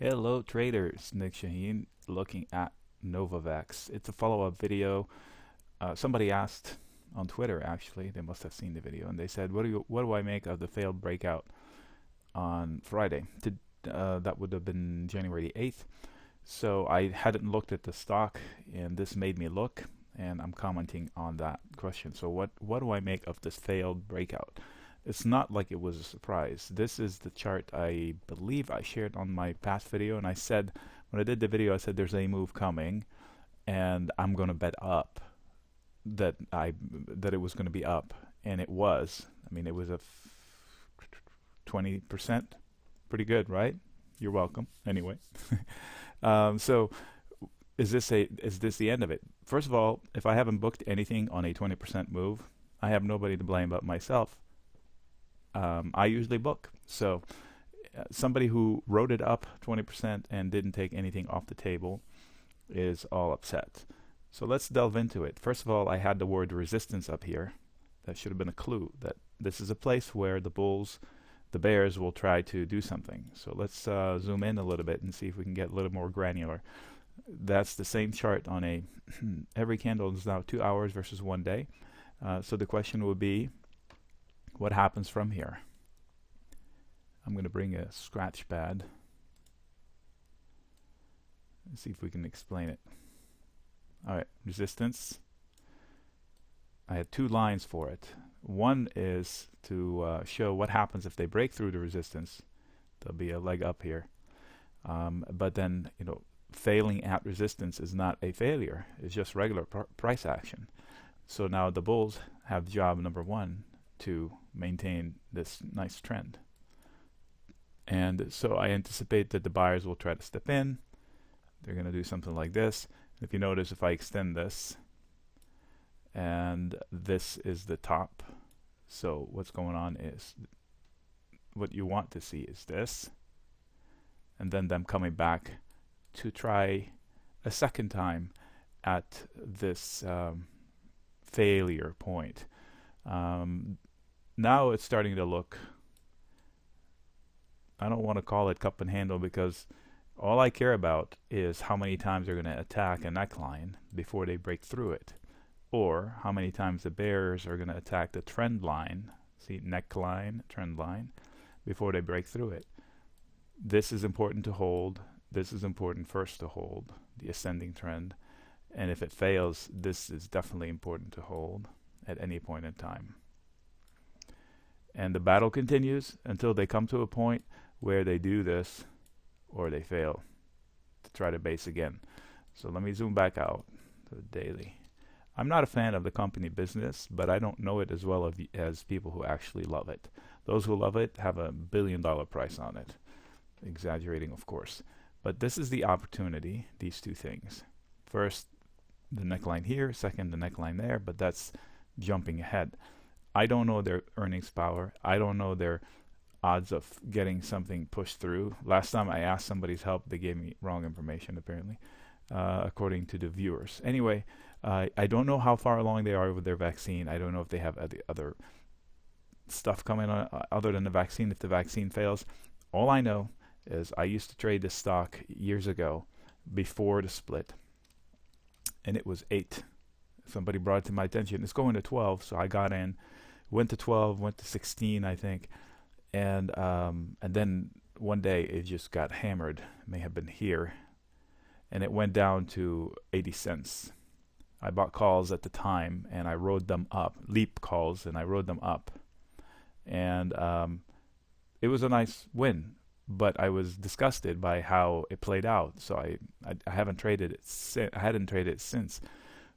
Hello traders, Nick Shaheen looking at Novavax. It's a follow-up video. Somebody asked on Twitter, actually, they must have seen the video, and they said, what do I make of the failed breakout on Friday? That would have been January 8th. So I hadn't looked at the stock, and this made me look, and I'm commenting on that question. So what do I make of this failed breakout? It's not like it was a surprise. This is the chart I believe I shared on my past video, and I said, when I did the video, I said there's a move coming, and I'm going to bet up that it was going to be up, and it was. I mean, it was a 20%, pretty good, right? You're welcome. Anyway, so is this the end of it? First of all, if I haven't booked anything on a 20% move, I have nobody to blame but myself. I usually book. So somebody who wrote it up 20% and didn't take anything off the table is all upset. So let's delve into it. First of all, I had the word resistance up here. That should have been a clue that this is a place where the bears will try to do something. So let's zoom in a little bit and see if we can get a little more granular. That's the same chart on a every candle is now 2 hours versus 1 day. So the question would be, what happens from here? I'm going to bring a scratch pad and see if we can explain it. Alright, resistance. I had two lines for it. One is to show what happens if they break through the resistance. There'll be a leg up here. But then, failing at resistance is not a failure. It's just regular price action. So now the bulls have job number one, to maintain this nice trend. And so I anticipate that the buyers will try to step in. They're going to do something like this. If you notice, if I extend this, and this is the top, so what's going on is, what you want to see is this, and then them coming back to try a second time at this failure point. Now it's starting to look, I don't want to call it cup and handle, because all I care about is how many times they're going to attack a neckline before they break through it, or how many times the bears are going to attack the trend line, see, neckline, trend line, before they break through it. This is important to hold. This is important first to hold, the ascending trend, and if it fails, this is definitely important to hold at any point in time. And the battle continues until they come to a point where they do this or they fail to try to base again. So let me zoom back out to the daily. I'm not a fan of the company business, but I don't know it as well as people who actually love it. Those who love it have $1 billion price on it. Exaggerating, of course. But this is the opportunity, these two things. First, the neckline here. Second, the neckline there. But that's jumping ahead. I don't know their earnings power. I don't know their odds of getting something pushed through. Last time I asked somebody's help, they gave me wrong information, apparently, according to the viewers. Anyway, I don't know how far along they are with their vaccine. I don't know if they have other stuff coming on other than the vaccine, if the vaccine fails. All I know is I used to trade this stock years ago before the split, and it was 8. Somebody brought it to my attention. It's going to 12, so I got in. Went to 12, went to 16, I think, and then one day it just got hammered. It may have been here, and it went down to 80 cents. I bought calls at the time, and I rode them up, leap calls, and I rode them up, and it was a nice win. But I was disgusted by how it played out, so I haven't traded it. I hadn't traded it since.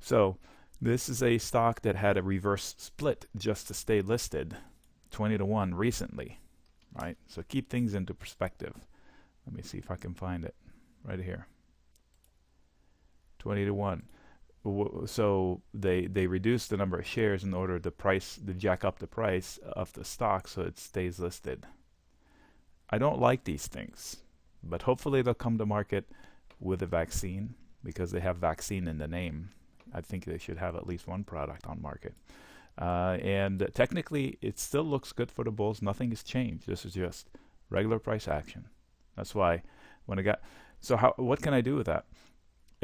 So this is a stock that had a reverse split just to stay listed, 20-1 recently, right? So keep things into perspective. Let me see if I can find it right here. 20-1. So they reduced the number of shares in order to jack up the price of the stock so it stays listed. I don't like these things, but hopefully they'll come to market with a vaccine, because they have vaccine in the name. I think they should have at least one product on market. And technically, it still looks good for the bulls. Nothing has changed. This is just regular price action. That's why when I got. So what can I do with that?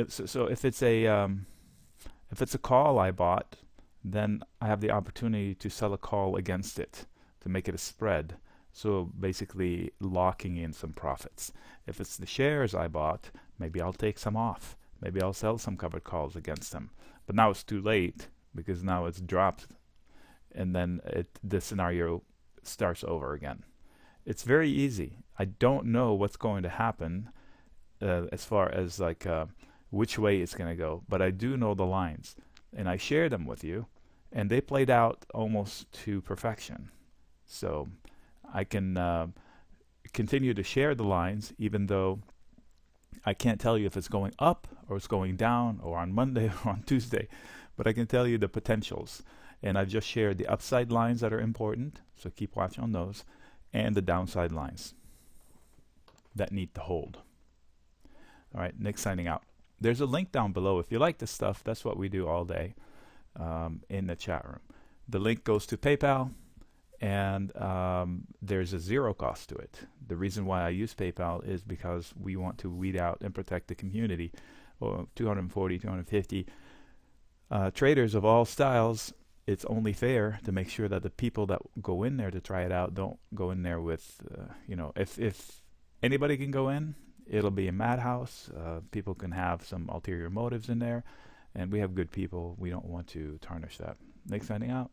So if it's a call I bought, then I have the opportunity to sell a call against it to make it a spread. So basically locking in some profits. If it's the shares I bought, maybe I'll take some off. Maybe I'll sell some covered calls against them. But now it's too late because now it's dropped, and then the scenario starts over again. It's very easy. I don't know what's going to happen as far as like which way it's going to go, but I do know the lines, and I share them with you, and they played out almost to perfection. So I can continue to share the lines, even though I can't tell you if it's going up or it's going down or on Monday or on Tuesday, but I can tell you the potentials. And I've just shared the upside lines that are important, so keep watch on those, and the downside lines that need to hold. All right, Nick signing out. There's a link down below. If you like this stuff, that's what we do all day in the chat room. The link goes to PayPal, and there's a zero cost to it. The reason why I use PayPal is because we want to weed out and protect the community. 240, 250 traders of all styles. It's only fair to make sure that the people that go in there to try it out don't go in there with, if anybody can go in, it'll be a madhouse. People can have some ulterior motives in there, and we have good people. We don't want to tarnish that. Nick signing out.